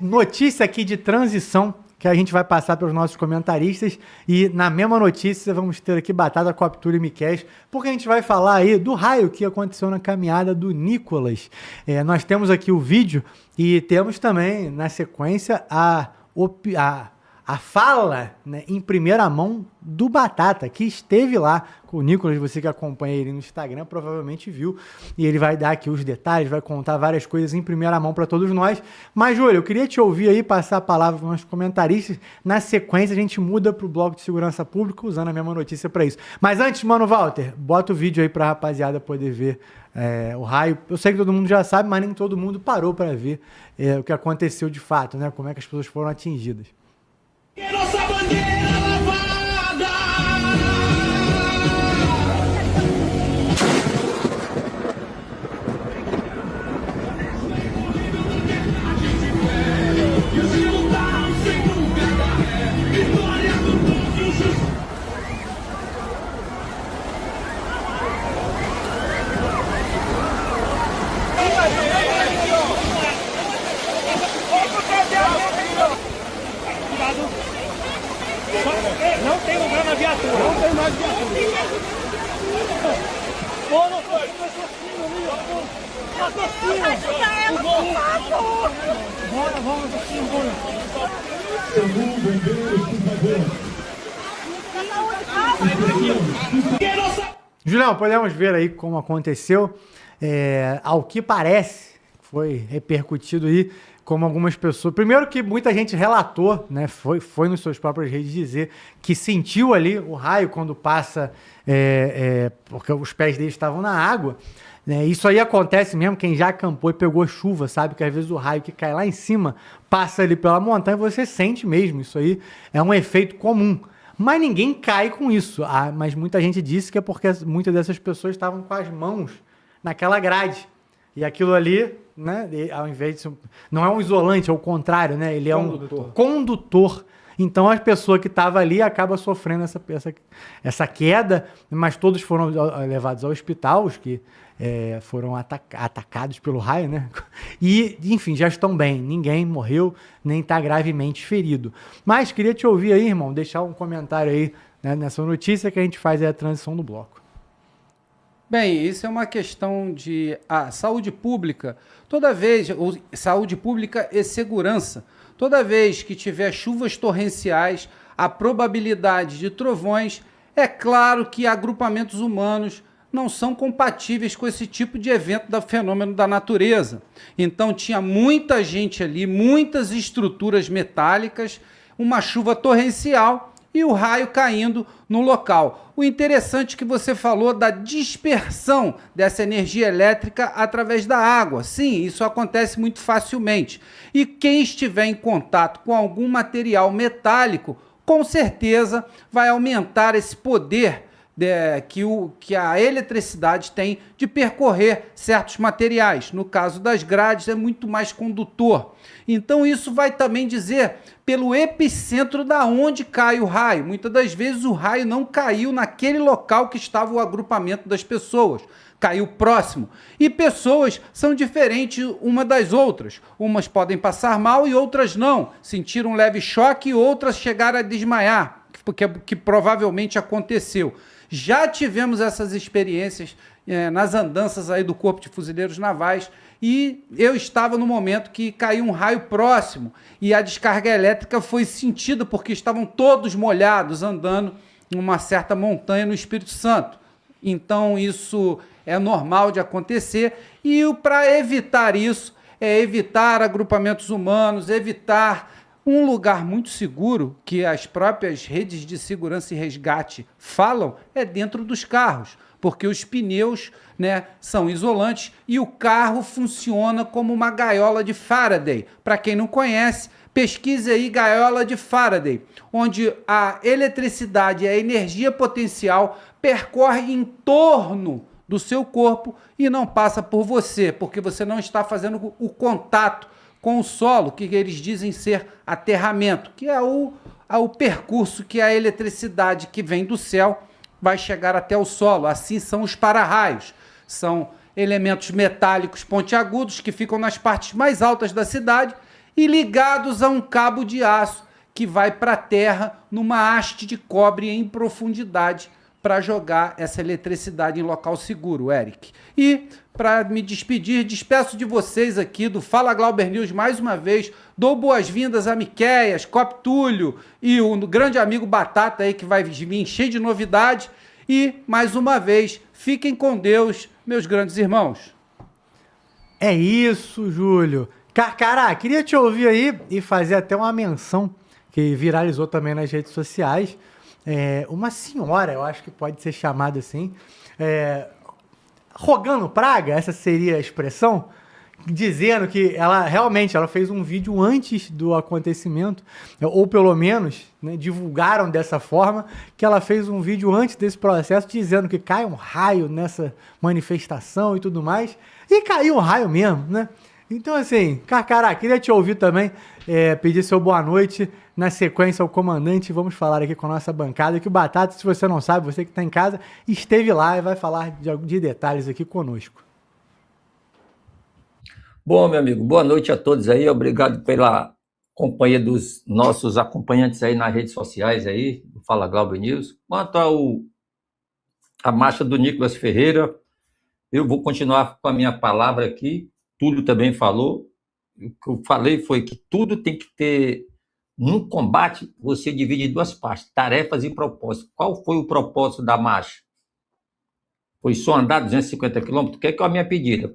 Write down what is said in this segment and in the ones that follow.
Notícia aqui de transição que a gente vai passar pelos nossos comentaristas e na mesma notícia vamos ter aqui Batata, Coptura e Miqués, porque a gente vai falar aí do raio que aconteceu na caminhada do Nicolas. Nós temos aqui o vídeo e temos também na sequência a fala, né, em primeira mão do Batata, que esteve lá com o Nicolas. Você que acompanha ele no Instagram provavelmente viu, e ele vai dar aqui os detalhes, vai contar várias coisas em primeira mão para todos nós. Mas, Júlio, eu queria te ouvir aí, passar a palavra para os nossos comentaristas. Na sequência, a gente muda para o bloco de segurança pública, usando a mesma notícia para isso. Mas antes, Mano Walter, bota o vídeo aí para a rapaziada poder ver o raio. Eu sei que todo mundo já sabe, mas nem todo mundo parou para ver o que aconteceu de fato, né? Como é que as pessoas foram atingidas. Nossa bandeira lavada. E se lutar sem dúvida é vitória do povo justo. Não tem lugar na viatura. Não tem mais viatura. Bora, vamos assim, bora. Julião, podemos ver aí como aconteceu. Ao que parece, foi repercutido aí como algumas pessoas... Primeiro que muita gente relatou, né, foi nas suas próprias redes dizer que sentiu ali o raio quando passa, porque os pés dele estavam na água. Né? Isso aí acontece mesmo, quem já acampou e pegou chuva, sabe que às vezes o raio que cai lá em cima passa ali pela montanha e você sente mesmo. Isso aí é um efeito comum. Mas ninguém cai com isso. Mas muita gente disse que é porque muitas dessas pessoas estavam com as mãos naquela grade. E aquilo ali, né, ao invés de ser, não é um isolante, é o contrário, né? Ele é um condutor. Então a pessoa que estava ali acaba sofrendo essa queda, mas todos foram levados ao hospital, os que foram atacados pelo raio, né? E, enfim, já estão bem. Ninguém morreu, nem está gravemente ferido. Mas queria te ouvir aí, irmão, deixar um comentário aí, né, nessa notícia que a gente faz aí a transição do bloco. Bem, isso é uma questão de saúde pública. Toda vez, saúde pública e segurança, toda vez que tiver chuvas torrenciais, a probabilidade de trovões, é claro que agrupamentos humanos não são compatíveis com esse tipo de evento do fenômeno da natureza. Então tinha muita gente ali, muitas estruturas metálicas, uma chuva torrencial e o raio caindo no local. O interessante é que você falou da dispersão dessa energia elétrica através da água. Sim, isso acontece muito facilmente. E quem estiver em contato com algum material metálico, com certeza vai aumentar esse poder que a eletricidade tem de percorrer certos materiais. No caso das grades, é muito mais condutor. Então isso vai também dizer pelo epicentro da onde cai o raio. Muitas das vezes o raio não caiu naquele local que estava o agrupamento das pessoas, caiu próximo. E pessoas são diferentes uma das outras. Umas podem passar mal e outras não. Sentir um leve choque e outras chegaram a desmaiar, que provavelmente aconteceu. Já tivemos essas experiências nas andanças aí do Corpo de Fuzileiros Navais e eu estava no momento que caiu um raio próximo e a descarga elétrica foi sentida porque estavam todos molhados andando numa certa montanha no Espírito Santo. Então isso é normal de acontecer e para evitar isso, evitar agrupamentos humanos, evitar um lugar muito seguro, que as próprias redes de segurança e resgate falam, é dentro dos carros, porque os pneus, né, são isolantes e o carro funciona como uma gaiola de Faraday. Para quem não conhece, pesquise aí gaiola de Faraday, onde a eletricidade e a energia potencial percorre em torno do seu corpo e não passa por você, porque você não está fazendo o contato com o solo, que eles dizem ser aterramento, que é o percurso que a eletricidade que vem do céu vai chegar até o solo. Assim são os para-raios. São elementos metálicos pontiagudos que ficam nas partes mais altas da cidade e ligados a um cabo de aço que vai para a terra numa haste de cobre em profundidade para jogar essa eletricidade em local seguro, Eric. E, para me despedir, despeço de vocês aqui do Fala Glauber News mais uma vez, dou boas-vindas a Miqueias, Cop Túlio e o grande amigo Batata aí que vai vir cheio de novidade. E, mais uma vez, fiquem com Deus, meus grandes irmãos. É isso, Júlio. Carcará, queria te ouvir aí e fazer até uma menção que viralizou também nas redes sociais. Uma senhora, eu acho que pode ser chamada assim, rogando praga, essa seria a expressão, dizendo que ela realmente fez um vídeo antes do acontecimento, ou pelo menos, né, divulgaram dessa forma, que ela fez um vídeo antes desse processo dizendo que cai um raio nessa manifestação e tudo mais, e caiu um raio mesmo, né? Então, assim, Carcará, queria te ouvir também, pedir seu boa noite, na sequência ao comandante, vamos falar aqui com a nossa bancada, que o Batata, se você não sabe, você que está em casa, esteve lá e vai falar de detalhes aqui conosco. Bom, meu amigo, boa noite a todos aí, obrigado pela companhia dos nossos acompanhantes aí nas redes sociais aí, do Fala Glauber News. Quanto a marcha do Nicolas Ferreira, eu vou continuar com a minha palavra aqui, Túlio também falou, o que eu falei foi que tudo tem que ter, num combate, você divide em duas partes, tarefas e propósitos. Qual foi o propósito da marcha? Foi só andar 250 quilômetros? O que é a minha pedida?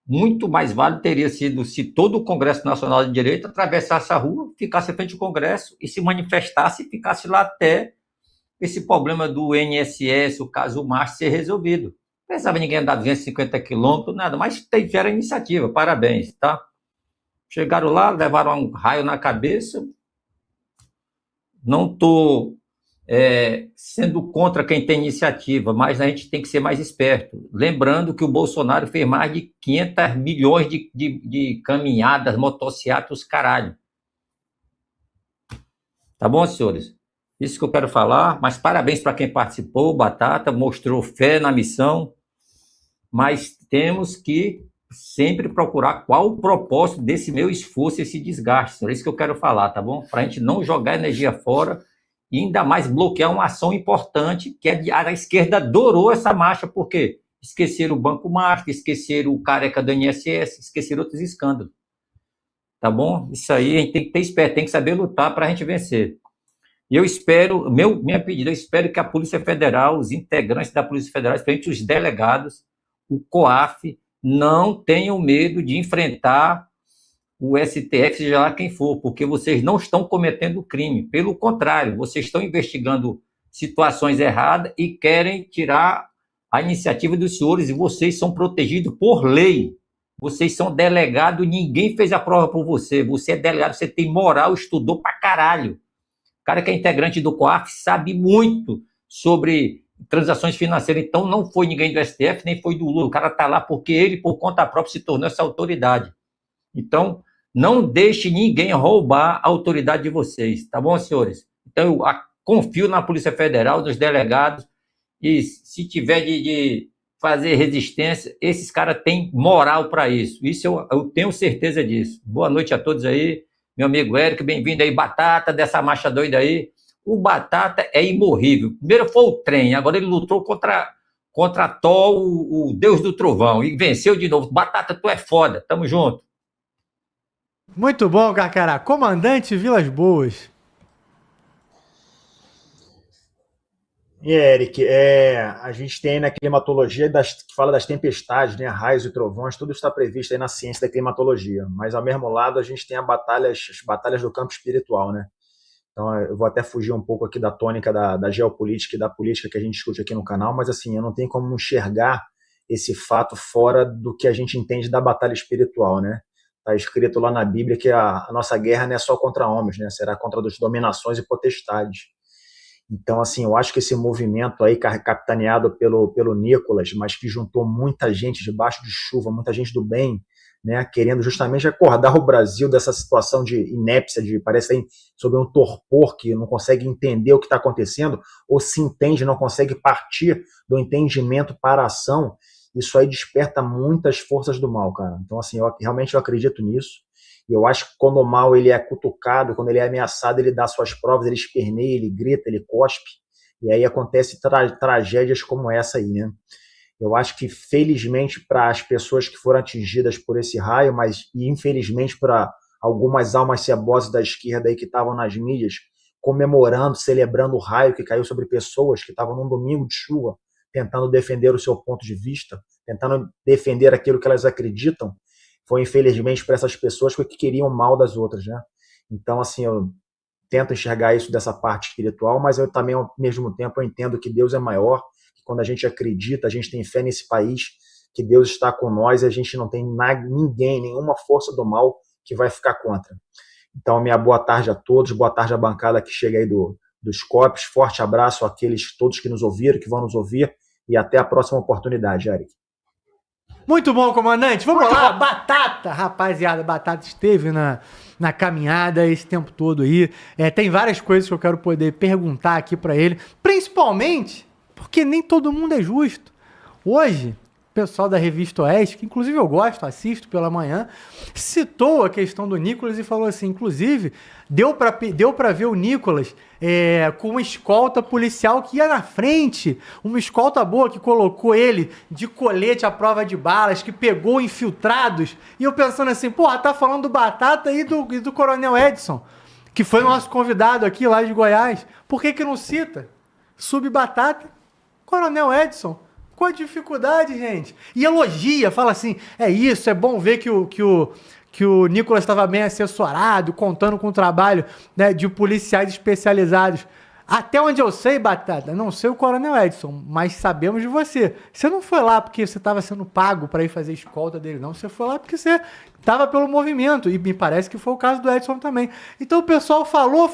Muito mais válido teria sido se todo o Congresso Nacional de Direito atravessasse a rua, ficasse à frente do Congresso e se manifestasse e ficasse lá até esse problema do INSS, o caso Márcio, ser resolvido. Não pensava ninguém andar 250 quilômetros, nada, mas tiveram a iniciativa, parabéns, tá? Chegaram lá, levaram um raio na cabeça. Não estou sendo contra quem tem iniciativa, mas a gente tem que ser mais esperto. Lembrando que o Bolsonaro fez mais de 500 milhões de caminhadas, motocicletas, caralho. Tá bom, senhores? Isso que eu quero falar, mas parabéns para quem participou, Batata, mostrou fé na missão, mas temos que sempre procurar qual o propósito desse meu esforço, esse desgaste, senhor. É isso que eu quero falar, tá bom? Para a gente não jogar energia fora e ainda mais bloquear uma ação importante, que a esquerda adorou essa marcha, porque esqueceram o Banco Mágico, esqueceram o careca do INSS, esqueceram outros escândalos. Tá bom? Isso aí a gente tem que ter esperto, tem que saber lutar para a gente vencer. E eu espero, minha pedida, eu espero que a Polícia Federal, os integrantes da Polícia Federal, especialmente os delegados, o COAF, não tenham medo de enfrentar o STF, seja lá quem for, porque vocês não estão cometendo crime. Pelo contrário, vocês estão investigando situações erradas e querem tirar a iniciativa dos senhores, e vocês são protegidos por lei. Vocês são delegados, ninguém fez a prova por você. Você é delegado, você tem moral, estudou pra caralho. O cara que é integrante do COAF sabe muito sobre transações financeiras, então não foi ninguém do STF, nem foi do Lula, o cara está lá porque ele, por conta própria, se tornou essa autoridade. Então, não deixe ninguém roubar a autoridade de vocês, tá bom, senhores? Então, eu confio na Polícia Federal, nos delegados, e se tiver de fazer resistência, esses caras têm moral para isso. Isso eu tenho certeza disso. Boa noite a todos aí, meu amigo Érico, bem-vindo aí, Batata, dessa marcha doida aí. O Batata é imorrível. Primeiro foi o trem, agora ele lutou contra Thor, o deus do trovão, e venceu de novo. Batata, tu é foda, tamo junto. Muito bom, Carcará. Comandante Vilas Boas. E Eric, a gente tem na climatologia que fala das tempestades, né, raios e trovões, tudo está previsto aí na ciência da climatologia, mas ao mesmo lado a gente tem as batalhas do campo espiritual, né? Então eu vou até fugir um pouco aqui da tônica da geopolítica e da política que a gente discute aqui no canal, mas assim, eu não tenho como enxergar esse fato fora do que a gente entende da batalha espiritual, né? Está escrito lá na Bíblia que a nossa guerra não é só contra homens, né? Será contra as dominações e potestades. Então, assim, eu acho que esse movimento aí, capitaneado pelo Nicolas, mas que juntou muita gente debaixo de chuva, muita gente do bem, né, querendo justamente acordar o Brasil dessa situação de inépcia, parece aí sobre um torpor que não consegue entender o que está acontecendo, ou se entende, não consegue partir do entendimento para a ação. Isso aí desperta muitas forças do mal, cara. Então, assim, realmente eu acredito nisso. E eu acho que quando o mal ele é cutucado, quando ele é ameaçado, ele dá suas provas, ele esperneia, ele grita, ele cospe. E aí acontece tragédias como essa aí, né? Eu acho que, felizmente, para as pessoas que foram atingidas por esse raio, mas e infelizmente para algumas almas cebosas da esquerda aí que estavam nas mídias, comemorando, celebrando o raio que caiu sobre pessoas que estavam num domingo de chuva, tentando defender o seu ponto de vista, tentando defender aquilo que elas acreditam, foi infelizmente para essas pessoas que queriam o mal das outras, né? Então, assim, eu tento enxergar isso dessa parte espiritual, mas eu também, ao mesmo tempo, eu entendo que Deus é maior, que quando a gente acredita, a gente tem fé nesse país, que Deus está com nós e a gente não tem ninguém, nenhuma força do mal que vai ficar contra. Então, minha boa tarde a todos, boa tarde à bancada que chega aí dos COPs, forte abraço àqueles todos que nos ouviram, que vão nos ouvir, e até a próxima oportunidade, Eric. Muito bom, comandante. Vamos lá, Batata, rapaziada. Batata esteve na caminhada esse tempo todo aí. Tem várias coisas que eu quero poder perguntar aqui pra ele, principalmente porque nem todo mundo é justo. Hoje, o pessoal da Revista Oeste, que inclusive eu gosto, assisto pela manhã, citou a questão do Nicolas e falou assim, inclusive, deu pra ver o Nicolas com uma escolta policial que ia na frente, uma escolta boa que colocou ele de colete à prova de balas, que pegou infiltrados, e eu pensando assim, porra, tá falando do Batata e do Coronel Edson, que foi nosso convidado aqui lá de Goiás, por que não cita? Subbatata, Coronel Edson. Qual a dificuldade, gente? E elogia, fala assim, é isso, é bom ver que o Nicolas estava bem assessorado, contando com o trabalho, né, de policiais especializados. Até onde eu sei, Batata, não sei o Coronel Edson, mas sabemos de você. Você não foi lá porque você estava sendo pago para ir fazer escolta dele, não. Você foi lá porque você estava pelo movimento. E me parece que foi o caso do Edson também. Então o pessoal falou.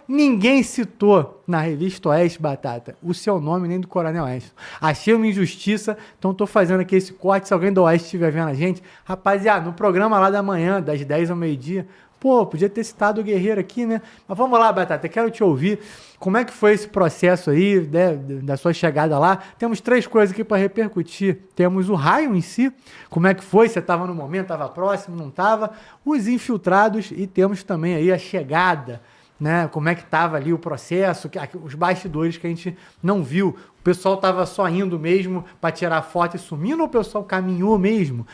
Ninguém citou na Revista Oeste, Batata, o seu nome nem do Coronel Edson. Achei uma injustiça, então estou fazendo aqui esse corte. Se alguém do Oeste estiver vendo a gente, rapaziada, no programa lá da manhã, das 10 ao meio-dia, pô, podia ter citado o Guerreiro aqui, né? Mas vamos lá, Batata, quero te ouvir. Como é que foi esse processo aí, né, da sua chegada lá? Temos 3 coisas aqui para repercutir. Temos o raio em si, como é que foi? Você estava no momento, estava próximo, não estava? Os infiltrados e temos também aí a chegada, né? Como é que estava ali o processo, os bastidores que a gente não viu. O pessoal estava só indo mesmo para tirar foto e sumindo ou o pessoal caminhou mesmo?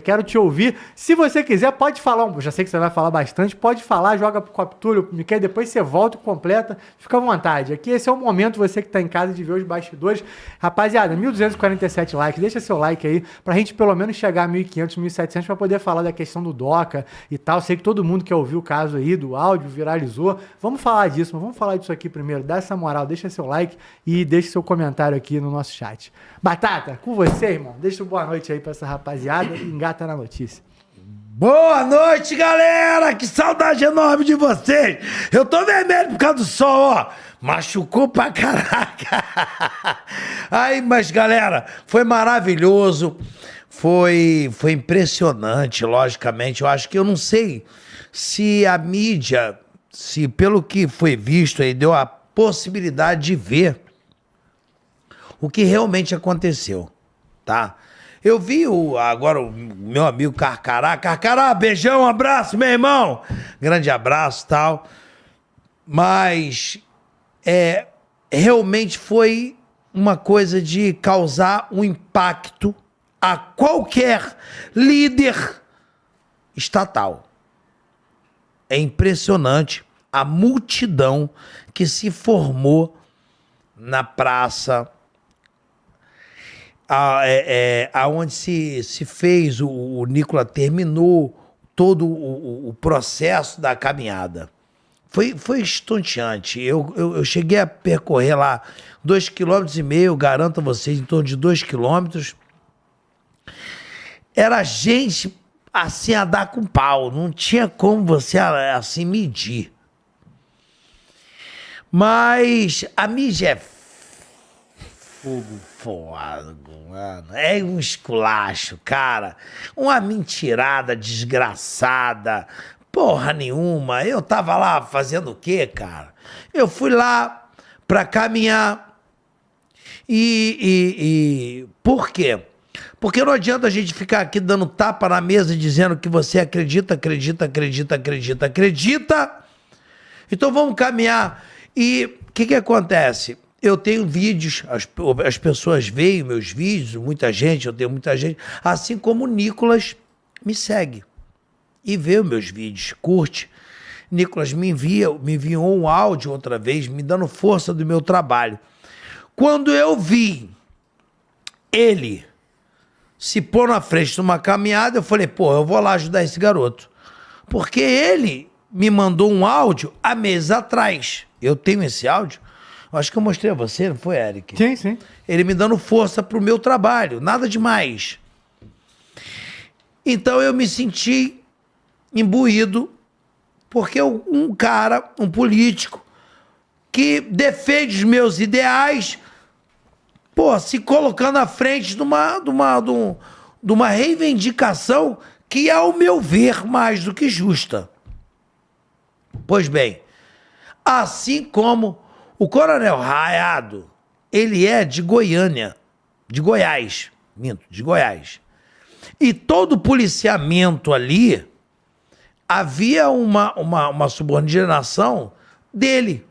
Quero te ouvir. Se você quiser, pode falar. Já sei que você vai falar bastante. Pode falar, joga pro Coptúlio, Miquel, depois você volta e completa. Fica à vontade. Aqui esse é o momento, você que está em casa, de ver os bastidores. Rapaziada, 1.247 likes. Deixa seu like aí pra gente pelo menos chegar a 1.500, 1.700 para poder falar da questão do DOCA e tal. Sei que todo mundo quer ouvir o caso aí do áudio, viralizou. Vamos falar disso, mas vamos falar disso aqui primeiro. Dá essa moral, deixa seu like e deixa seu comentário aqui no nosso chat. Batata, com você, irmão. Deixa uma boa noite aí pra essa rapaziada e engata na notícia. Boa noite, galera! Que saudade enorme de vocês! Eu tô vermelho por causa do sol, ó! Machucou pra caraca! Aí, mas galera, foi maravilhoso, foi impressionante, logicamente. Eu acho que eu não sei se a mídia, se pelo que foi visto aí, deu a possibilidade de ver o que realmente aconteceu, tá? Eu vi agora o meu amigo Carcará. Carcará, beijão, abraço, meu irmão. Grande abraço e tal. Mas realmente foi uma coisa de causar um impacto a qualquer líder estatal. É impressionante a multidão que se formou na praça, aonde se fez, o Nicolas terminou todo o processo da caminhada. Foi estonteante. Eu cheguei a percorrer lá 2,5 km, garanto a vocês, em torno de 2 km. Era gente assim a dar com pau, não tinha como você assim medir. Mas a mídia é foda, mano. É um esculacho, cara. Uma mentirada desgraçada. Porra nenhuma. Eu tava lá fazendo o quê, cara? Eu fui lá pra caminhar. Por quê? Porque não adianta a gente ficar aqui dando tapa na mesa e dizendo que você acredita. Então vamos caminhar. E o que acontece? Eu tenho vídeos, as pessoas veem meus vídeos, eu tenho muita gente, assim como o Nicolas me segue e vê os meus vídeos, curte. Nicolas me enviou um áudio outra vez, me dando força do meu trabalho. Quando eu vi ele se pôr na frente de uma caminhada, eu falei, pô, eu vou lá ajudar esse garoto. Porque ele me mandou um áudio há meses atrás. Eu tenho esse áudio. Acho que eu mostrei a você, não foi, Eric? Sim, sim. Ele me dando força pro meu trabalho, nada demais. Então eu me senti imbuído, porque um cara, um político, que defende os meus ideais, pô, se colocando à frente de uma reivindicação que, ao meu ver, mais do que justa. Pois bem, assim como o Coronel Raiado, ele é de Goiânia, de Goiás, de Goiás. E todo policiamento ali, havia uma subordinação dele.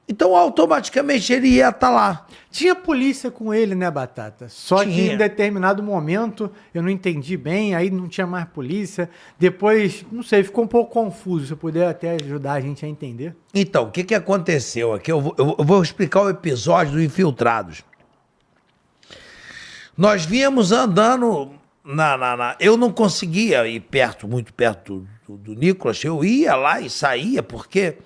Então, automaticamente, ele ia estar lá. Tinha polícia com ele, né, Batata? Só que em determinado momento, eu não entendi bem, aí não tinha mais polícia. Depois, não sei, ficou um pouco confuso. Se eu puder até ajudar a gente a entender. Então, o que aconteceu aqui? Eu vou explicar o episódio do Infiltrados. Nós vínhamos andando eu não conseguia ir muito perto do Nicolas. Eu ia lá e saía, porque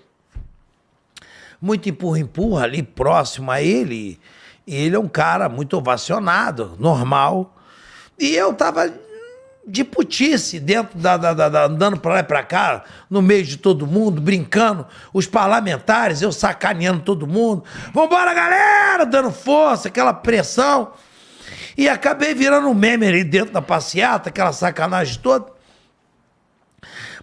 muito empurra ali próximo a ele. E ele é um cara muito ovacionado, normal. E eu tava de putice dentro andando pra lá e pra cá, no meio de todo mundo, brincando. Os parlamentares, eu sacaneando todo mundo. Vambora, galera! Dando força, aquela pressão. E acabei virando um meme ali dentro da passeata, aquela sacanagem toda.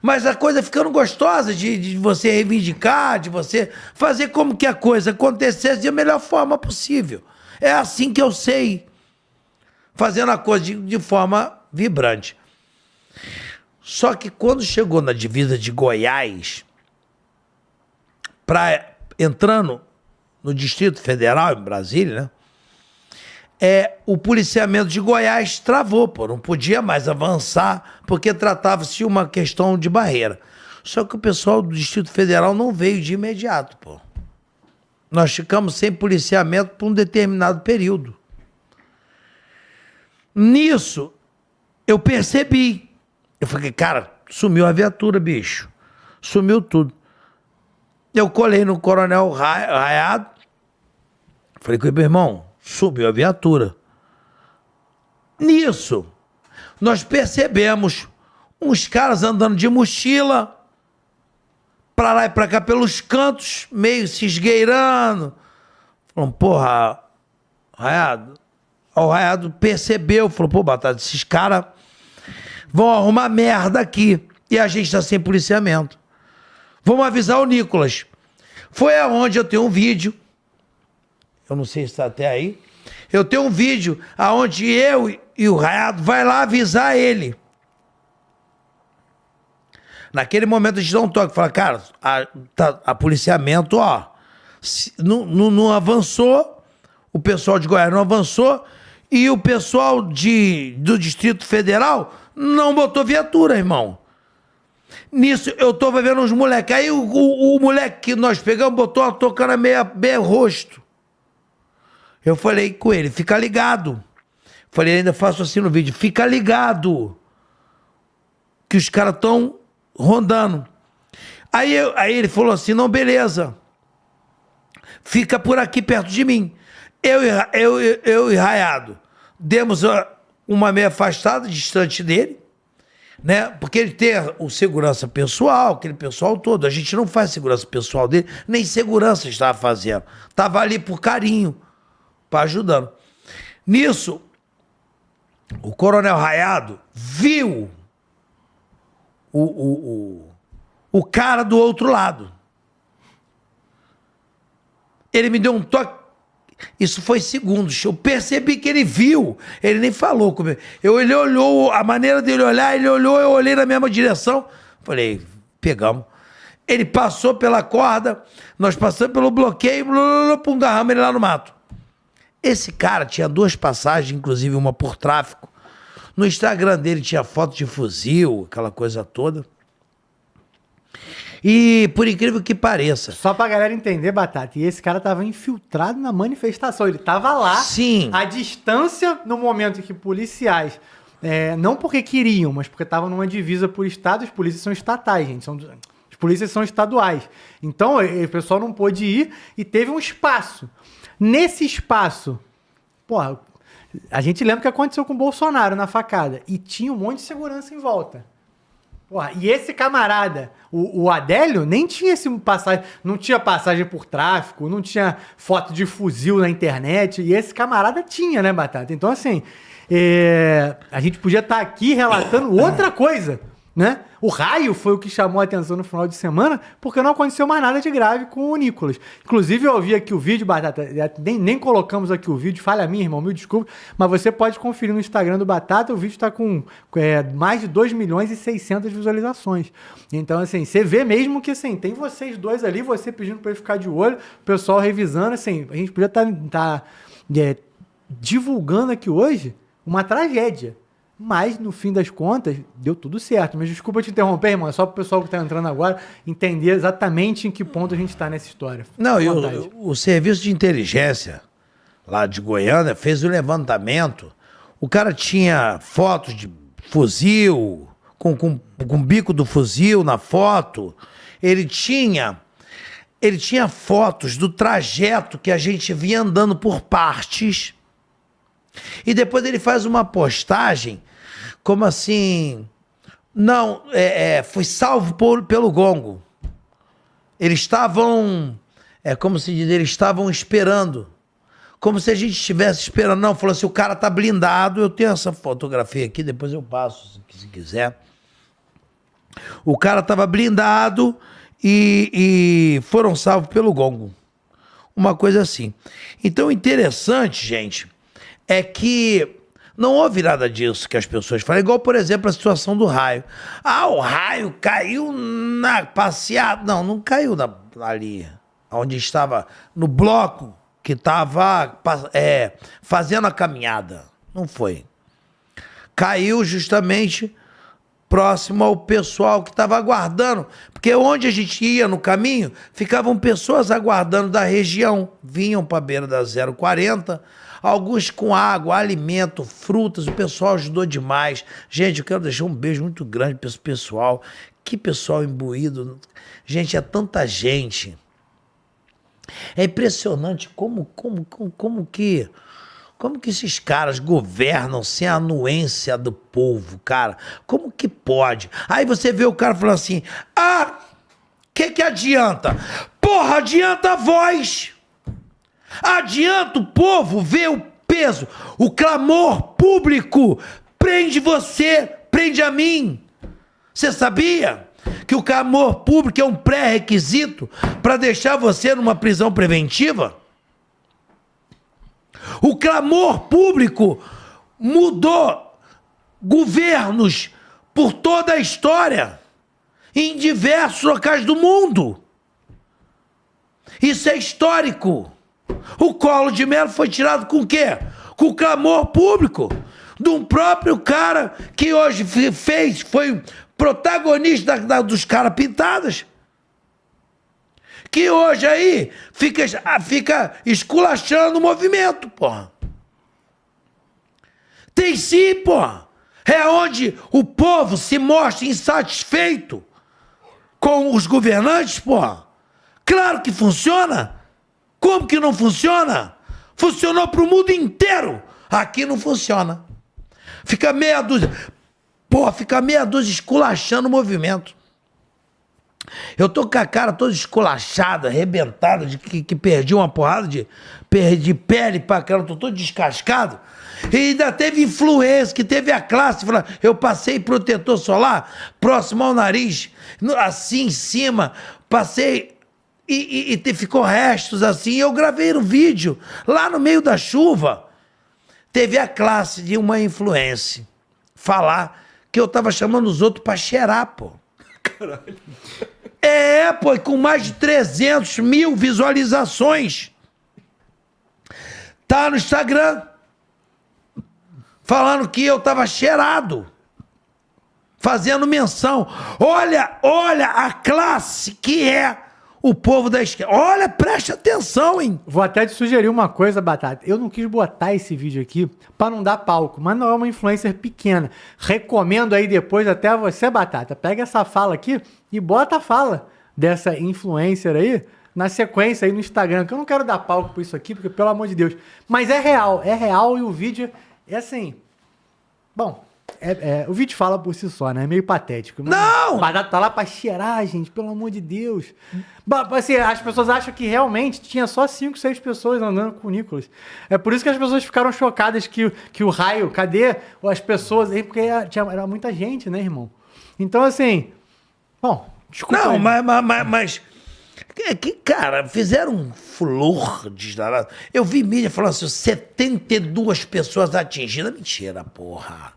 Mas a coisa ficando gostosa de você reivindicar, de você fazer como que a coisa acontecesse da melhor forma possível. É assim que eu sei, fazendo a coisa de forma vibrante. Só que quando chegou na divisa de Goiás, entrando no Distrito Federal, em Brasília, né? O policiamento de Goiás travou, pô, não podia mais avançar, porque tratava-se de uma questão de barreira. Só que o pessoal do Distrito Federal não veio de imediato, pô. Nós ficamos sem policiamento por um determinado período. Nisso, eu percebi. Eu falei, cara, sumiu a viatura, bicho. Sumiu tudo. Eu colei no Coronel Raiado. Falei com ele, meu irmão, subiu a viatura. Nisso, nós percebemos uns caras andando de mochila, pra lá e pra cá, pelos cantos, meio se esgueirando. Falamos, porra, Raiado. O Raiado percebeu, falou, pô, Batata, esses caras vão arrumar merda aqui. E a gente tá sem policiamento. Vamos avisar o Nicolas. Foi aonde eu tenho um vídeo. Eu não sei se está até aí. Eu tenho um vídeo aonde eu e o Raiado vai lá avisar ele. Naquele momento a gente dá um toque. Fala, cara, a policiamento, ó, não avançou. O pessoal de Goiás não avançou. E o pessoal do Distrito Federal não botou viatura, irmão. Nisso, eu tô vendo uns moleques. Aí o moleque que nós pegamos botou uma touca na meia rosto. Eu falei com ele, fica ligado. Falei, ainda faço assim no vídeo, fica ligado. Que os caras estão rondando. Aí ele falou assim, não, beleza. Fica por aqui perto de mim. Eu e Raiado demos uma meia afastada, distante dele, né? Porque ele tem o segurança pessoal, aquele pessoal todo. A gente não faz segurança pessoal dele, nem segurança estava fazendo. Estava ali por carinho, para ajudando. Nisso, o Coronel Raiado viu o cara do outro lado. Ele me deu um toque. Isso foi segundos. Eu percebi que ele viu. Ele nem falou comigo. Ele olhou, a maneira dele olhar, ele olhou, eu olhei na mesma direção. Falei, pegamos. Ele passou pela corda, nós passamos pelo bloqueio, pum, agarramos ele lá no mato. Esse cara tinha 2 passagens, inclusive uma por tráfico. No Instagram dele tinha foto de fuzil, aquela coisa toda. E por incrível que pareça... Só pra galera entender, Batata, e esse cara tava infiltrado na manifestação. Ele tava lá, Sim. à distância, no momento em que policiais... não porque queriam, mas porque estavam numa divisa por estado. As polícias são estatais, gente. As polícias são estaduais. Então, o pessoal não pôde ir e teve um espaço. Nesse espaço, porra, a gente lembra o que aconteceu com o Bolsonaro na facada. E tinha um monte de segurança em volta. Porra, e esse camarada, o Adélio, nem tinha esse passagem, não tinha passagem por tráfico, não tinha foto de fuzil na internet. E esse camarada tinha, né, Batata? Então, assim... a gente podia estar aqui relatando outra coisa, né? O raio foi o que chamou a atenção no final de semana, porque não aconteceu mais nada de grave com o Nicolas. Inclusive, eu vi aqui o vídeo, Batata, nem colocamos aqui o vídeo, falha minha, irmão, me desculpe, mas você pode conferir no Instagram do Batata, o vídeo está com mais de 2 milhões e 600 visualizações. Então, assim, você vê mesmo que, assim, tem vocês dois ali, você pedindo para ele ficar de olho, o pessoal revisando, assim, a gente podia estar divulgando aqui hoje uma tragédia. Mas, no fim das contas, deu tudo certo. Mas desculpa te interromper, irmão. É só para o pessoal que está entrando agora entender exatamente em que ponto a gente está nessa história. Não, e o serviço de inteligência lá de Goiânia fez o levantamento. O cara tinha fotos de fuzil, com bico do fuzil na foto. Ele tinha fotos do trajeto que a gente vinha andando por partes. E depois ele faz uma postagem como assim... Não, foi salvo pelo gongo. Eles estavam... como se diz, eles estavam esperando. Como se a gente estivesse esperando. Não, falou assim, o cara tá blindado. Eu tenho essa fotografia aqui, depois eu passo, se quiser. O cara tava blindado e foram salvos pelo gongo. Uma coisa assim. Então, interessante, gente, é que não houve nada disso que as pessoas falam. Igual, por exemplo, a situação do raio. Ah, o raio caiu na passeada. Não, não caiu ali, onde estava, no bloco que estava fazendo a caminhada. Não foi. Caiu justamente próximo ao pessoal que estava aguardando. Porque onde a gente ia no caminho, ficavam pessoas aguardando da região. Vinham para a beira da 040, alguns com água, alimento, frutas. O pessoal ajudou demais. Gente, eu quero deixar um beijo muito grande para esse pessoal. Que pessoal imbuído. Gente, é tanta gente. É impressionante como que esses caras governam sem a anuência do povo, cara. Como que pode? Aí você vê o cara falando assim, que adianta? Porra, adianta a voz. Adianta o povo ver o peso, o clamor público. Prende você, prende a mim. Você sabia que o clamor público é um pré-requisito para deixar você numa prisão preventiva? O clamor público mudou governos por toda a história, em diversos locais do mundo. Isso é histórico. O Collor de Mello foi tirado com o quê? Com o clamor público de um próprio cara que hoje foi protagonista dos caras pintadas. Que hoje aí fica esculachando o movimento, porra. Tem sim, porra. É onde o povo se mostra insatisfeito com os governantes, porra. Claro que funciona. Como que não funciona? Funcionou pro mundo inteiro. Aqui não funciona. Fica meia dúzia esculachando o movimento. Eu tô com a cara toda esculachada, arrebentada, de que perdi uma porrada perdi pele pra caramba, tô todo descascado. E ainda teve influência, que teve a classe, falando, eu passei protetor solar próximo ao nariz, assim em cima, passei ficou restos assim. Eu gravei um vídeo lá no meio da chuva. Teve a classe de uma influencer falar que eu tava chamando os outros pra cheirar, pô. Caralho. Pô, com mais de 300 mil visualizações. Tá no Instagram. Falando que eu tava cheirado. Fazendo menção. Olha a classe que é o povo da esquerda. Olha, preste atenção, hein? Vou até te sugerir uma coisa, Batata. Eu não quis botar esse vídeo aqui pra não dar palco, mas não é uma influencer pequena. Recomendo aí depois até você, Batata. Pega essa fala aqui e bota a fala dessa influencer aí na sequência aí no Instagram, que eu não quero dar palco por isso aqui, porque pelo amor de Deus. Mas é real e o vídeo é assim... Bom... o vídeo fala por si só, né? É meio patético. Não! O Batata tá lá pra cheirar, gente, pelo amor de Deus. Assim, as pessoas acham que realmente tinha só 5, 6 pessoas andando com o Nicolas. É por isso que as pessoas ficaram chocadas que o raio, cadê as pessoas? Porque era muita gente, né, irmão? Então, assim... Bom, desculpa. Não, aí. mas que, cara, fizeram um flor desdanado. Eu vi mídia falando assim, 72 pessoas atingidas. Mentira, porra.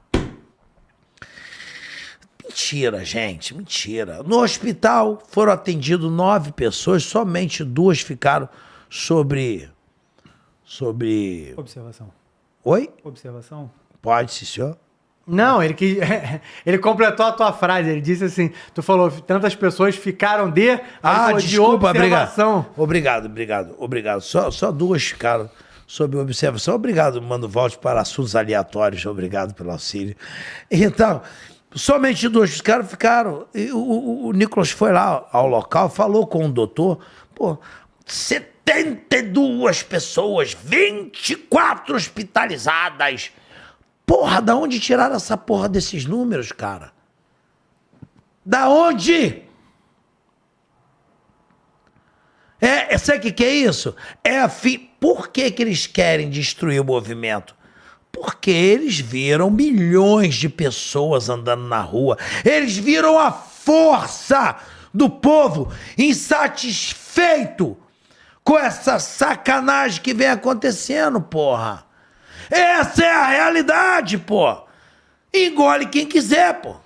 Mentira, gente, mentira. No hospital foram atendidos 9 pessoas, somente 2 ficaram sobre... Observação. Oi? Observação? Pode, sim, senhor. Não, ele completou a tua frase. Ele disse assim: tu falou, tantas pessoas ficaram de. Desculpa, de observação. Obrigado. Só 2 ficaram sob observação. Obrigado, mando volte para assuntos aleatórios. Obrigado pelo auxílio. Então, somente 2 ficaram. E o Nicolas foi lá ao local, falou com o doutor. Pô, 72 pessoas, 24 hospitalizadas. Porra, da onde tiraram essa porra desses números, cara? Da onde? Sabe o que é isso? Por que eles querem destruir o movimento? Porque eles viram milhões de pessoas andando na rua. Eles viram a força do povo insatisfeito com essa sacanagem que vem acontecendo, porra. Essa é a realidade, pô. Engole quem quiser, pô.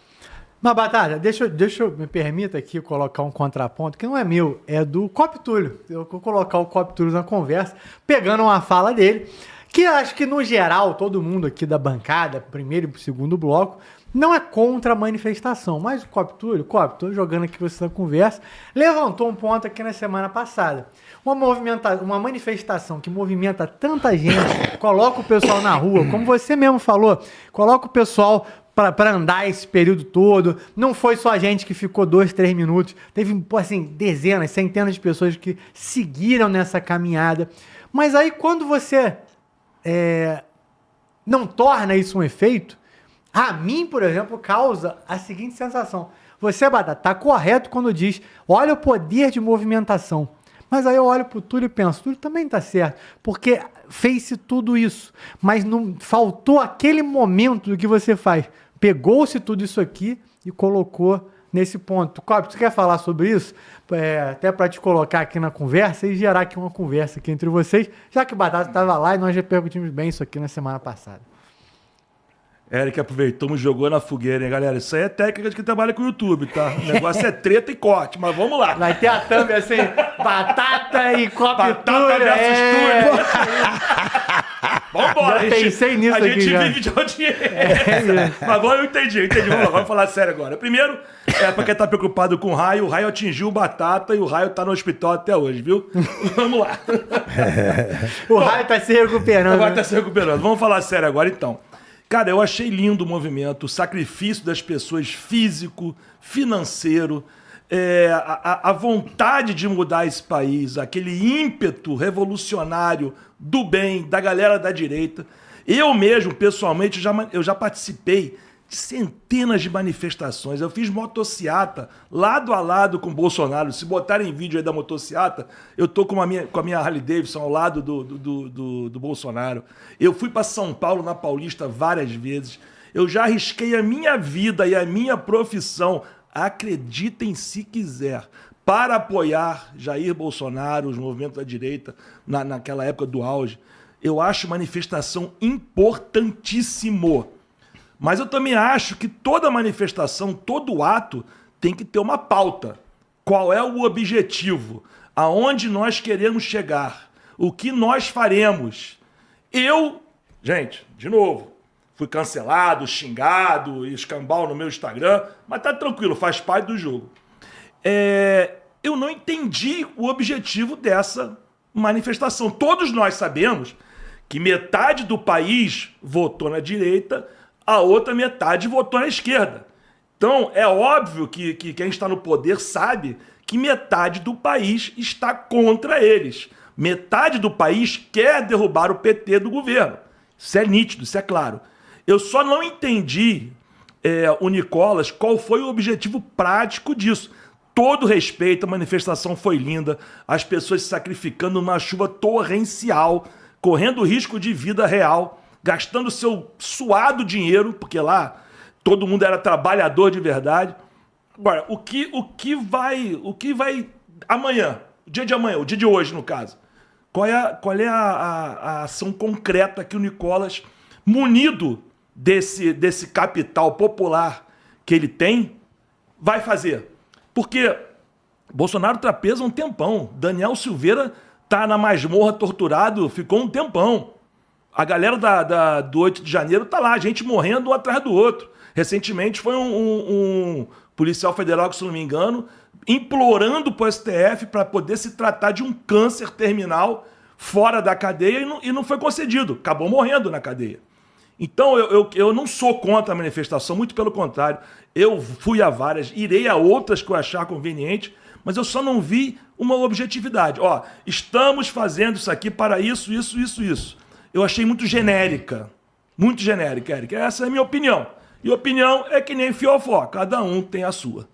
Mas, Batata, deixa eu me permita aqui colocar um contraponto, que não é meu, é do Cop Túlio. Eu vou colocar o Cop Túlio na conversa, pegando uma fala dele, que acho que, no geral, todo mundo aqui da bancada, primeiro e segundo bloco, não é contra a manifestação. Mas o Cop Túlio, tô jogando aqui você na conversa, levantou um ponto aqui na semana passada. Uma manifestação que movimenta tanta gente, coloca o pessoal na rua, como você mesmo falou, coloca o pessoal para andar esse período todo. Não foi só a gente que ficou 2, 3 minutos. Teve, assim, dezenas, centenas de pessoas que seguiram nessa caminhada. Mas aí, quando você não torna isso um efeito, a mim, por exemplo, causa a seguinte sensação. Você, Batata, tá correto quando diz, olha o poder de movimentação. Mas aí eu olho pro Túlio e penso, Túlio também tá certo, porque fez-se tudo isso, mas não faltou aquele momento do que você faz. Pegou-se tudo isso aqui e colocou nesse ponto. Cobb, você quer falar sobre isso? Até para te colocar aqui na conversa e gerar aqui uma conversa aqui entre vocês, já que o Batata estava lá e nós repercutimos bem isso aqui na semana passada. Eric aproveitou, me jogou na fogueira, hein, galera? Isso aí é técnica de quem trabalha com o YouTube, tá? O negócio é treta e corte, mas vamos lá. Vai ter a thumb assim, Batata e Cop Batata Túlio. versus Vambora, Já pensei nisso aqui. A gente já. vive de audiência. Mas bom, eu entendi. Vamos falar sério agora. Primeiro, pra quem tá preocupado com o Raio atingiu o Batata e o Raio tá no hospital até hoje, viu? Vamos lá. O Raio tá se recuperando. Agora tá se recuperando. Vamos falar sério agora, então. Cara, eu achei lindo o movimento, o sacrifício das pessoas físico, financeiro, a vontade de mudar esse país, aquele ímpeto revolucionário do bem, da galera da direita. Eu mesmo, pessoalmente, eu já participei de centenas de manifestações. Eu fiz motociata lado a lado com o Bolsonaro. Se botarem vídeo aí da motociata, eu tô com a minha Harley Davidson ao lado do Bolsonaro. Eu fui para São Paulo, na Paulista, várias vezes. Eu já arrisquei a minha vida e a minha profissão. Acreditem se quiser. para apoiar Jair Bolsonaro, os movimentos da direita, naquela época do auge. Eu acho manifestação importantíssimo. Mas eu também acho que toda manifestação, todo ato, tem que ter uma pauta. Qual é o objetivo? Aonde nós queremos chegar? O que nós faremos? Gente, de novo, fui cancelado, xingado, escambau no meu Instagram, mas tá tranquilo, faz parte do jogo. Eu não entendi o objetivo dessa manifestação. Todos nós sabemos que metade do país votou na direita, a outra metade votou na esquerda. Então, é óbvio que quem está no poder sabe que metade do país está contra eles. Metade do país quer derrubar o PT do governo. Isso é nítido, isso é claro. Eu só não entendi, o Nicolas, qual foi o objetivo prático disso. Todo respeito, a manifestação foi linda, as pessoas se sacrificando numa chuva torrencial, correndo risco de vida real, gastando seu suado dinheiro, porque lá todo mundo era trabalhador de verdade. Agora, o que vai amanhã, o dia de amanhã, o dia de hoje, no caso? Qual é a ação concreta que o Nicolas, munido desse capital popular que ele tem, vai fazer? Porque Bolsonaro trapeza um tempão. Daniel Silveira tá na masmorra torturado, ficou um tempão. A galera do 8 de janeiro tá lá, gente morrendo um atrás do outro. Recentemente foi um policial federal, que se não me engano, implorando pro STF para poder se tratar de um câncer terminal fora da cadeia e não foi concedido. Acabou morrendo na cadeia. Então eu não sou contra a manifestação, muito pelo contrário. Eu fui a várias, irei a outras que eu achar conveniente, mas eu só não vi uma objetividade. Estamos fazendo isso aqui para isso. Eu achei muito genérica, Eric. Essa é a minha opinião. E opinião é que nem fiofó, cada um tem a sua.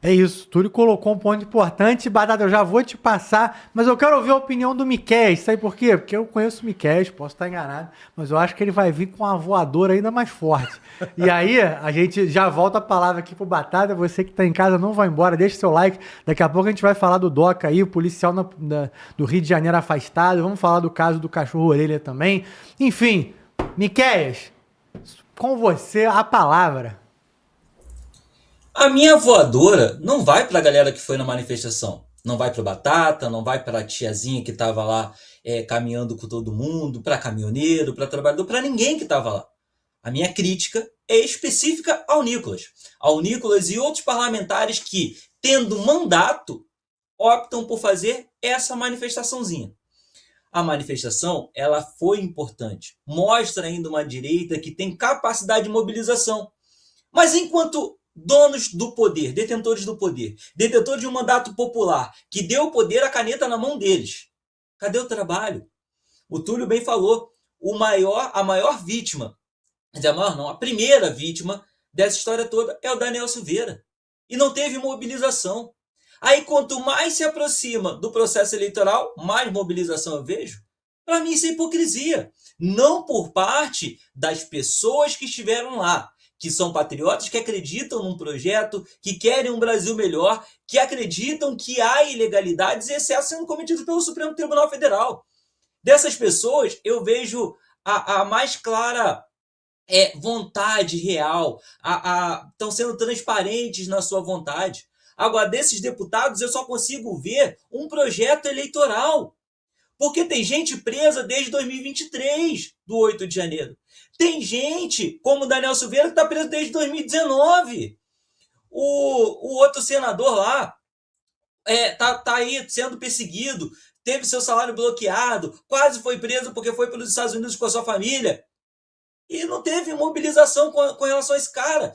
É isso, Túlio colocou um ponto importante. Batata, eu já vou te passar, mas eu quero ouvir a opinião do Miquel. Sabe por quê? Porque eu conheço o Miquel, posso estar enganado, mas eu acho que ele vai vir com uma voadora ainda mais forte. E aí, a gente já volta a palavra aqui pro Batata. Você que tá em casa, não vai embora, deixa seu like. Daqui a pouco a gente vai falar do Doca aí, o policial do Rio de Janeiro afastado. Vamos falar do caso do cachorro-orelha também. Enfim, Miquel, com você a palavra. A minha voadora não vai para a galera que foi na manifestação. Não vai para o Batata, não vai para a tiazinha que estava lá caminhando com todo mundo, para caminhoneiro, para trabalhador, para ninguém que estava lá. A minha crítica é específica ao Nicolas. Ao Nicolas e outros parlamentares que, tendo mandato, optam por fazer essa manifestaçãozinha. A manifestação, ela foi importante. Mostra ainda uma direita que tem capacidade de mobilização. Mas enquanto donos do poder, detentores do poder, detentores de um mandato popular, que deu o poder à caneta na mão deles. Cadê o trabalho? O Túlio bem falou, a maior vítima, a primeira vítima dessa história toda é o Daniel Silveira. E não teve mobilização. Aí quanto mais se aproxima do processo eleitoral, mais mobilização eu vejo. Para mim isso é hipocrisia. Não por parte das pessoas que estiveram lá, que são patriotas, que acreditam num projeto, que querem um Brasil melhor, que acreditam que há ilegalidades e excessos sendo cometidos pelo Supremo Tribunal Federal. Dessas pessoas, eu vejo a mais clara vontade real, estão sendo transparentes na sua vontade. Agora, desses deputados, eu só consigo ver um projeto eleitoral. Porque tem gente presa desde 2023, do 8 de janeiro. Tem gente, como o Daniel Silveira, que está preso desde 2019. O outro senador lá tá aí sendo perseguido, teve seu salário bloqueado, quase foi preso porque foi pelos Estados Unidos com a sua família. E não teve mobilização com relação a esse cara.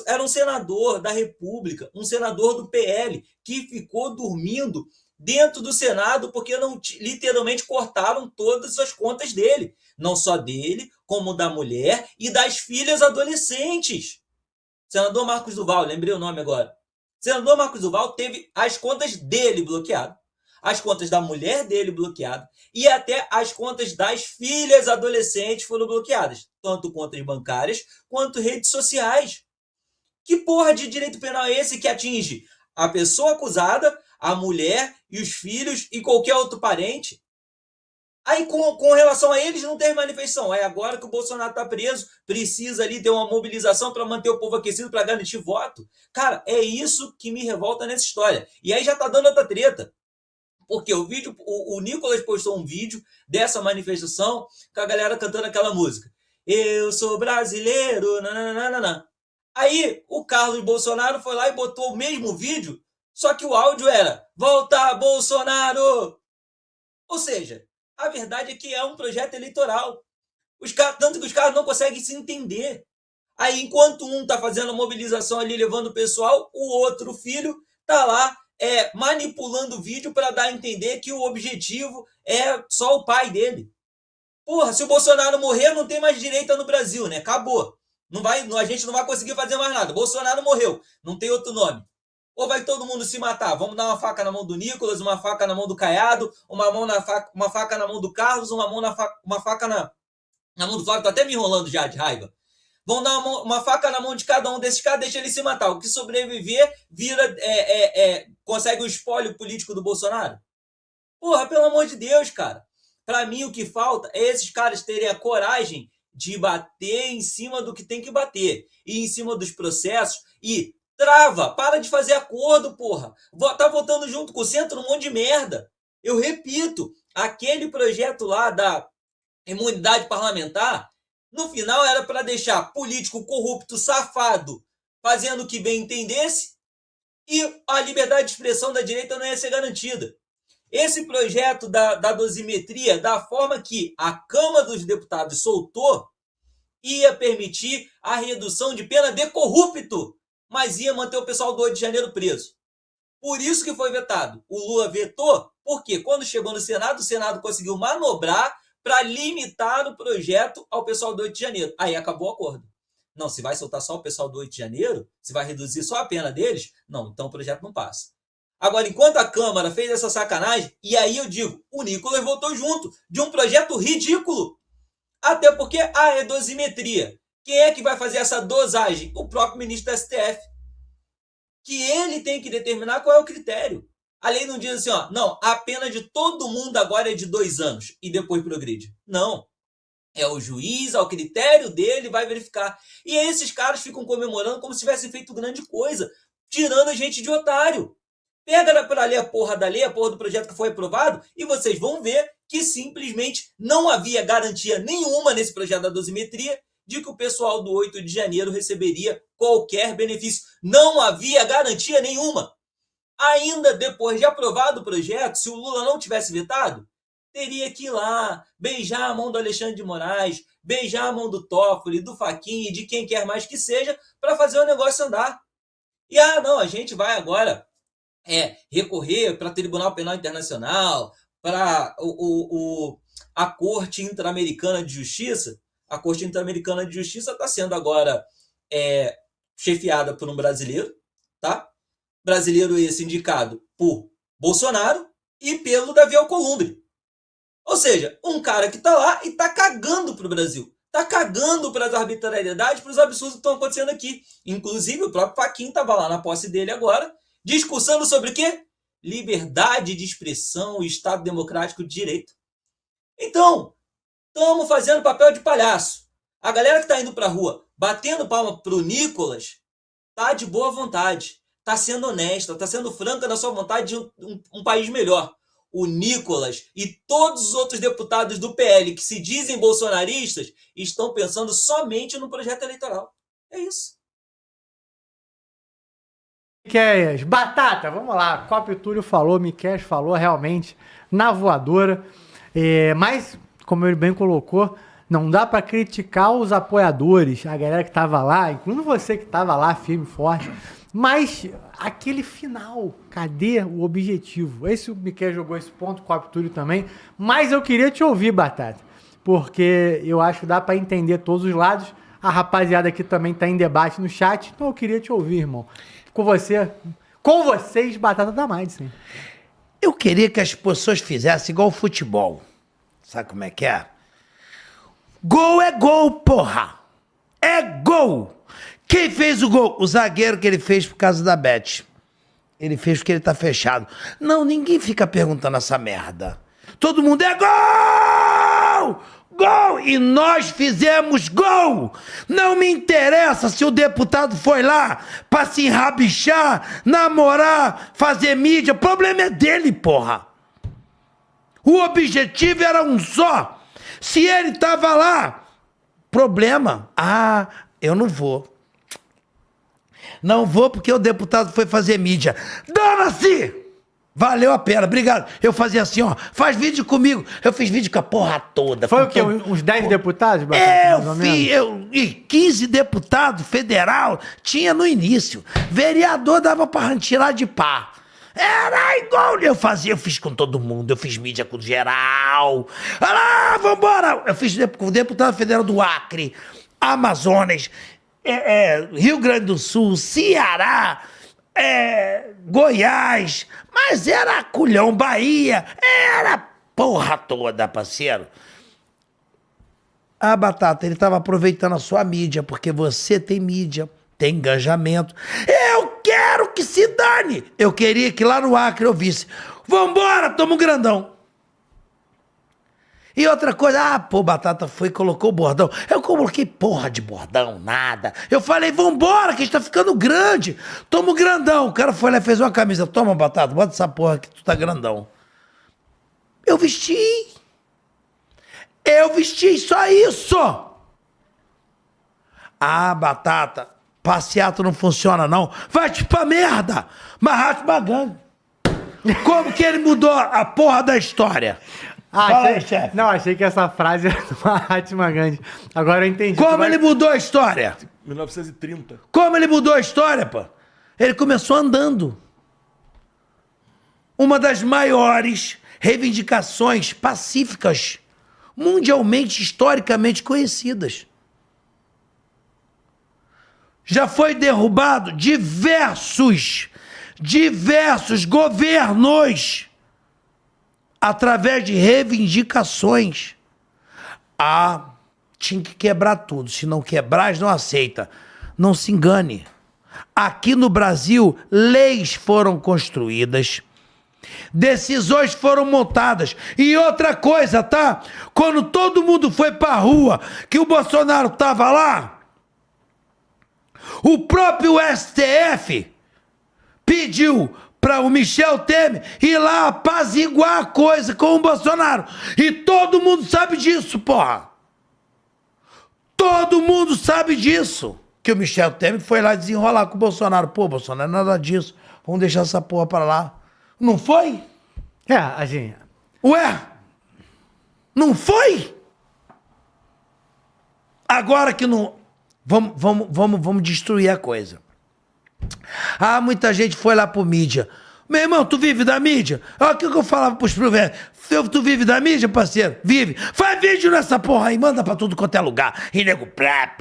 Era um senador da República, um senador do PL, que ficou dormindo dentro do Senado porque não literalmente cortaram todas as contas dele. Não só dele, como da mulher e das filhas adolescentes. Senador Marcos Duval, lembrei o nome agora. Senador Marcos Duval teve as contas dele bloqueadas, as contas da mulher dele bloqueadas e até as contas das filhas adolescentes foram bloqueadas, tanto contas bancárias quanto redes sociais. Que porra de direito penal é esse que atinge a pessoa acusada, a mulher e os filhos e qualquer outro parente. Aí, com relação a eles, não teve manifestação. Aí, agora que o Bolsonaro está preso, precisa ali ter uma mobilização para manter o povo aquecido, para garantir voto. Cara, é isso que me revolta nessa história. E aí já tá dando outra treta. Porque o Nicolas postou um vídeo dessa manifestação com a galera cantando aquela música. Eu sou brasileiro, nananana. Aí, o Carlos Bolsonaro foi lá e botou o mesmo vídeo, só que o áudio era Volta Bolsonaro! Ou seja, a verdade é que é um projeto eleitoral. Tanto que os caras não conseguem se entender. Aí, enquanto um tá fazendo a mobilização ali, levando o pessoal, o outro filho tá lá manipulando o vídeo para dar a entender que o objetivo é só o pai dele. Porra, se o Bolsonaro morrer, não tem mais direita no Brasil, né? Acabou. A gente não vai conseguir fazer mais nada. Bolsonaro morreu. Não tem outro nome. Ou vai todo mundo se matar? Vamos dar uma faca na mão do Nicolas, uma faca na mão do Caiado, uma faca na mão do Carlos, uma faca na mão do Flávio. Tô até me enrolando já de raiva. Vão dar uma faca na mão de cada um desses caras, deixa ele se matar. O que sobreviver consegue o espólio político do Bolsonaro? Porra, pelo amor de Deus, cara. Pra mim, o que falta é esses caras terem a coragem de bater em cima do que tem que bater. E em cima dos processos. E para de fazer acordo, porra. Tá votando junto com o centro um monte de merda. Eu repito, aquele projeto lá da imunidade parlamentar, no final era para deixar político corrupto, safado, fazendo o que bem entendesse, e a liberdade de expressão da direita não ia ser garantida. Esse projeto da dosimetria, da forma que a Câmara dos Deputados soltou, ia permitir a redução de pena de corrupto, mas ia manter o pessoal do 8 de janeiro preso. Por isso que foi vetado. O Lula vetou, porque quando chegou no Senado, o Senado conseguiu manobrar para limitar o projeto ao pessoal do 8 de janeiro. Aí acabou o acordo. Não, se vai soltar só o pessoal do 8 de janeiro, se vai reduzir só a pena deles, não, então o projeto não passa. Agora, enquanto a Câmara fez essa sacanagem, e aí eu digo, o Nicolas votou junto de um projeto ridículo. Até porque, é dosimetria. Quem é que vai fazer essa dosagem? O próprio ministro da STF. Que ele tem que determinar qual é o critério. A lei não diz assim, não, a pena de todo mundo agora é de 2 anos e depois progride. Não. É o juiz, ao critério dele, vai verificar. E aí esses caras ficam comemorando como se tivessem feito grande coisa, tirando a gente de otário. Pega para ler a porra da lei, a porra do projeto que foi aprovado, e vocês vão ver que simplesmente não havia garantia nenhuma nesse projeto da dosimetria de que o pessoal do 8 de janeiro receberia qualquer benefício. Não havia garantia nenhuma. Ainda depois de aprovado o projeto, se o Lula não tivesse vetado, teria que ir lá, beijar a mão do Alexandre de Moraes, beijar a mão do Toffoli, do Fachin e de quem quer mais que seja, para fazer o negócio andar. E, não, a gente vai agora recorrer para o Tribunal Penal Internacional, para a Corte Interamericana de Justiça. A Corte Interamericana de Justiça está sendo agora chefiada por um brasileiro, tá? Brasileiro esse indicado por Bolsonaro e pelo Davi Alcolumbre. Ou seja, um cara que está lá e está cagando para o Brasil. Está cagando para as arbitrariedades, para os absurdos que estão acontecendo aqui. Inclusive, o próprio Fachin estava lá na posse dele agora, discussando sobre o quê? Liberdade de expressão e Estado Democrático de Direito. Então, estamos fazendo papel de palhaço. A galera que está indo para a rua batendo palma para o Nicolas tá de boa vontade. Está sendo honesta, está sendo franca na sua vontade de um país melhor. O Nicolas e todos os outros deputados do PL que se dizem bolsonaristas estão pensando somente no projeto eleitoral. É isso. Miqueias, batata, vamos lá. Copa e Túlio falou, Miqueias falou realmente na voadora. Mas, como ele bem colocou, não dá para criticar os apoiadores, a galera que tava lá, incluindo você que tava lá, firme e forte. Mas aquele final, cadê o objetivo? Esse o Miquel jogou esse ponto, com o Túlio também. Mas eu queria te ouvir, Batata, porque eu acho que dá para entender todos os lados. A rapaziada aqui também tá em debate no chat, então eu queria te ouvir, irmão. Com vocês, Batata da Madison. Eu queria que as pessoas fizessem igual o futebol. Sabe como é que é? Gol é gol, porra! É gol! Quem fez o gol? O zagueiro que ele fez por causa da Bet. Ele fez porque ele tá fechado. Não, ninguém fica perguntando essa merda. Todo mundo é gol! Gol! E nós fizemos gol! Não me interessa se o deputado foi lá pra se enrabichar, namorar, fazer mídia. O problema é dele, porra. O objetivo era um só. Se ele tava lá, problema. Ah, eu não vou. Não vou porque o deputado foi fazer mídia. Dana-se! Valeu a pena, obrigado. Eu fazia assim, ó, faz vídeo comigo. Eu fiz vídeo com a porra toda. Foi o quê? Uns 10 deputados? Batata, mais ou menos? E 15 deputados federal tinha no início. Vereador dava pra tirar de pá. Era igual eu fazia, eu fiz com todo mundo, eu fiz mídia com geral. Olha lá, vambora! Eu fiz com o deputado federal do Acre, Amazonas, Rio Grande do Sul, Ceará, Goiás, mas era culhão, Bahia, era porra toda, parceiro. Ah, Batata, ele tava aproveitando a sua mídia, porque você tem mídia, tem engajamento. Eu quero que se dane! Eu queria que lá no Acre eu visse. Vambora, tamo grandão. E outra coisa, Batata foi e colocou o bordão. Eu coloquei porra de bordão, nada. Eu falei, vambora, que a gente tá ficando grande. Tamo grandão. O cara foi lá e fez uma camisa. Toma, Batata, bota essa porra que tu tá grandão. Eu vesti. Só isso. Batata, passeato não funciona não. Vai-te pra merda. Mahatma Gandhi. Como que ele mudou a porra da história? Fala aí, chefe. Não, achei que essa frase era do Mahatma Gandhi. Agora eu entendi. Como ele mudou a história? 1930. Como ele mudou a história, pô? Ele começou andando. Uma das maiores reivindicações pacíficas mundialmente, historicamente conhecidas. Já foi derrubado diversos governos através de reivindicações. Tinha que quebrar tudo. Se não quebrar, não aceita. Não se engane. Aqui no Brasil, leis foram construídas, decisões foram montadas. E outra coisa, tá? Quando todo mundo foi pra rua, que o Bolsonaro tava lá, o próprio STF pediu para o Michel Temer ir lá apaziguar a coisa com o Bolsonaro. E todo mundo sabe disso, porra. Todo mundo sabe disso. Que o Michel Temer foi lá desenrolar com o Bolsonaro. Pô, Bolsonaro, nada disso. Vamos deixar essa porra pra lá. Não foi? Assim... Ué? Não foi? Agora que não... Vamos destruir a coisa. Muita gente foi lá pro mídia. Meu irmão, tu vive da mídia? Olha o que eu falava pros velhos. Tu vive da mídia, parceiro? Vive. Faz vídeo nessa porra aí, manda pra tudo quanto é lugar. E nego, plá.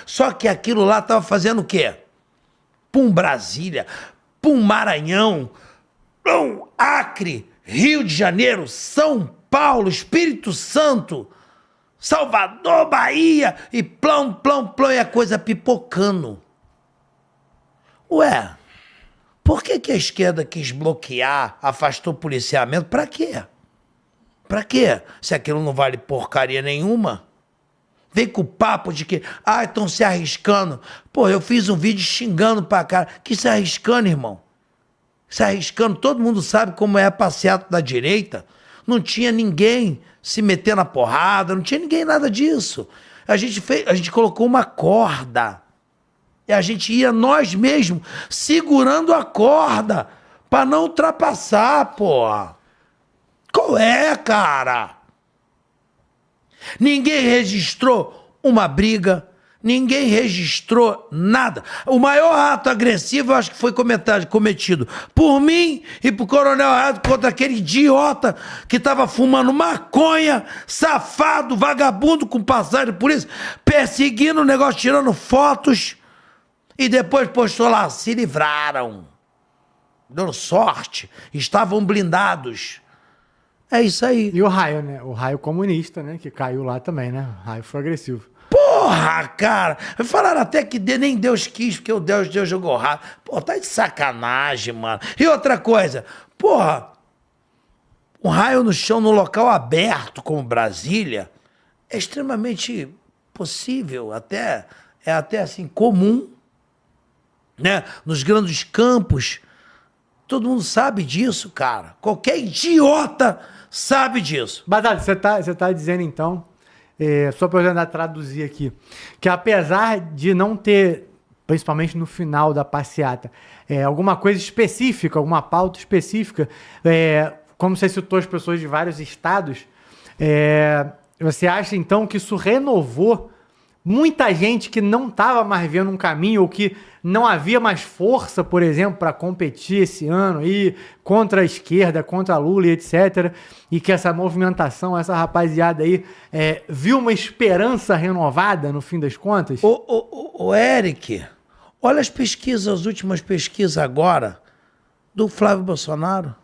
Só que aquilo lá tava fazendo o quê? Pum Brasília, pum Maranhão, pum Acre, Rio de Janeiro, São Paulo, Espírito Santo, Salvador, Bahia, e plão, e a coisa pipocando. Ué, por que a esquerda quis bloquear, afastou o policiamento? Pra quê? Pra quê? Se aquilo não vale porcaria nenhuma. Vem com o papo de que, estão se arriscando. Pô, eu fiz um vídeo xingando pra cara. Que se arriscando, irmão? Se arriscando, todo mundo sabe como é a passeata da direita. Não tinha ninguém se meter na porrada, não tinha ninguém nada disso. A gente colocou uma corda. E a gente ia nós mesmos segurando a corda pra não ultrapassar, porra. Qual é, cara? Ninguém registrou uma briga, ninguém registrou nada. O maior ato agressivo, eu acho que foi cometido por mim e por Coronel Raimundo contra aquele idiota que tava fumando maconha, safado, vagabundo com passagem de polícia, perseguindo o negócio, tirando fotos. E depois postou lá, se livraram. Deu sorte. Estavam blindados. É isso aí. E o Raio, né? O Raio comunista, né? Que caiu lá também, né? O Raio foi agressivo. Porra, cara. Falaram até que nem Deus quis, porque o Deus jogou rápido. Pô, tá de sacanagem, mano. E outra coisa, porra, um raio no chão num local aberto como Brasília é extremamente possível, é até assim, comum, né? Nos grandes campos. Todo mundo sabe disso, cara. Qualquer idiota sabe disso. Batata, você tá dizendo então, só para eu tentar traduzir aqui, que apesar de não ter, principalmente no final da passeata, alguma coisa específica, alguma pauta específica, como você citou as pessoas de vários estados, você acha então que isso renovou muita gente que não estava mais vendo um caminho ou que não havia mais força, por exemplo, para competir esse ano aí contra a esquerda, contra a Lula e etc. E que essa movimentação, essa rapaziada aí, viu uma esperança renovada no fim das contas? Ô Eric, olha as pesquisas, as últimas pesquisas agora do Flávio Bolsonaro.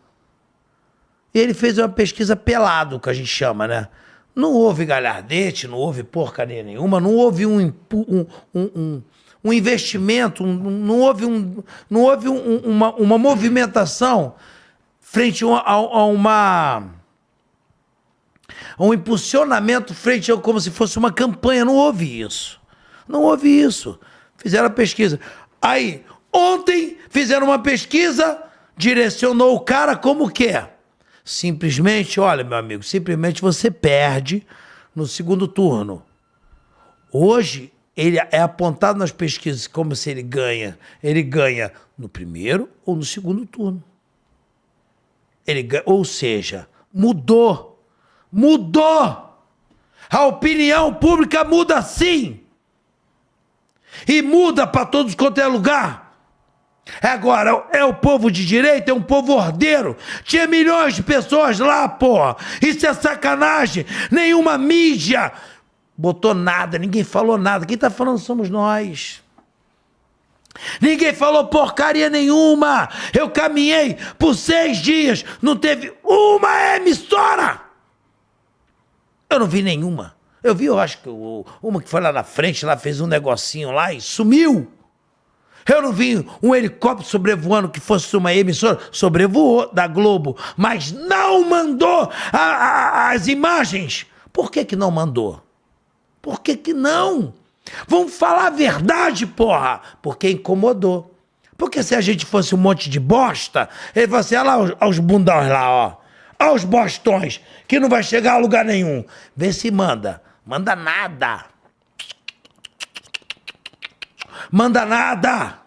Ele fez uma pesquisa pelado, que a gente chama, né? Não houve galhardete, não houve porcaria nenhuma, não houve um investimento, não houve uma movimentação frente a um impulsionamento frente a como se fosse uma campanha. Não houve isso. Não houve isso. Fizeram a pesquisa. Aí, ontem, fizeram uma pesquisa, direcionou o cara como que é. Simplesmente, olha, meu amigo, simplesmente você perde no segundo turno. Hoje, ele é apontado nas pesquisas como se ele ganha no primeiro ou no segundo turno. Ou seja, mudou. A opinião pública muda sim. E muda para todos quanto é lugar. Agora, é o povo de direita, é um povo ordeiro. Tinha milhões de pessoas lá, porra. Isso é sacanagem. Nenhuma mídia botou nada, ninguém falou nada. Quem tá falando somos nós. Ninguém falou porcaria nenhuma. Eu caminhei por 6 dias, não teve uma emissora. Eu não vi nenhuma. Eu vi, eu acho que uma que foi lá na frente, lá fez um negocinho lá e sumiu. Eu não vi um helicóptero sobrevoando que fosse uma emissora. Sobrevoou da Globo, mas não mandou as imagens. Por que não mandou? Por que não? Vamos falar a verdade, porra. Porque incomodou. Porque se a gente fosse um monte de bosta, ele vai ser, olha lá os bundões lá, ó. Olha os bostões, que não vai chegar a lugar nenhum. Vê se manda. Manda nada. Manda nada.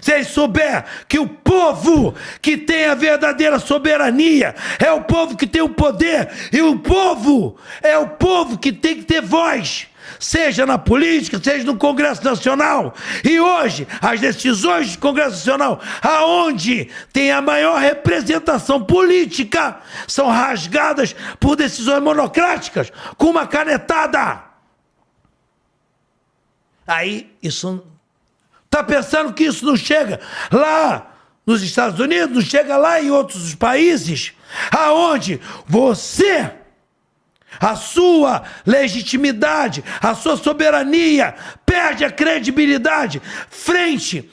Se eles souber que o povo que tem a verdadeira soberania é o povo que tem o poder, e o povo é o povo que tem que ter voz, seja na política, seja no Congresso Nacional. E hoje, as decisões do Congresso Nacional, aonde tem a maior representação política, são rasgadas por decisões monocráticas, com uma canetada. Aí, isso... Tá pensando que isso não chega lá nos Estados Unidos, não chega lá em outros países, aonde você, a sua legitimidade, a sua soberania perde a credibilidade frente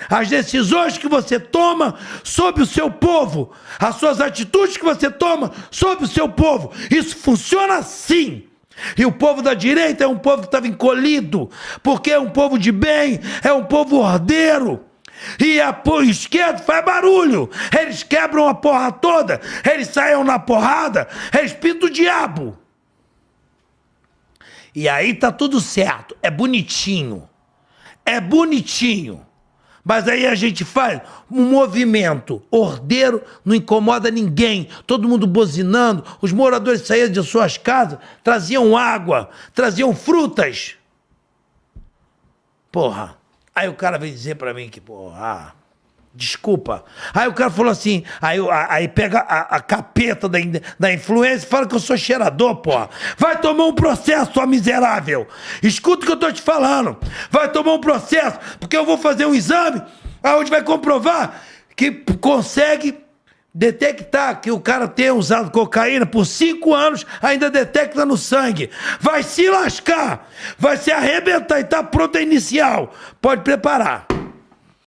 às decisões que você toma sobre o seu povo, as suas atitudes que você toma sobre o seu povo. Isso funciona assim. E o povo da direita é um povo que estava encolhido, porque é um povo de bem, é um povo ordeiro. E o esquerdo faz barulho, eles quebram a porra toda, eles saem na porrada, eles pintam o diabo. E aí tá tudo certo, é bonitinho. Mas aí a gente faz um movimento ordeiro, não incomoda ninguém, todo mundo buzinando, os moradores saíam de suas casas, traziam água, traziam frutas. Porra, aí o cara veio dizer pra mim que, porra, desculpa. Aí o cara falou assim, aí pega a capeta da influência e fala que eu sou cheirador, porra. Vai tomar um processo, sua miserável. Escuta o que eu tô te falando. Vai tomar um processo, porque eu vou fazer um exame onde vai comprovar que consegue detectar que o cara tenha usado cocaína por 5 anos, ainda detecta no sangue. Vai se lascar, vai se arrebentar e tá pronta a inicial. Pode preparar.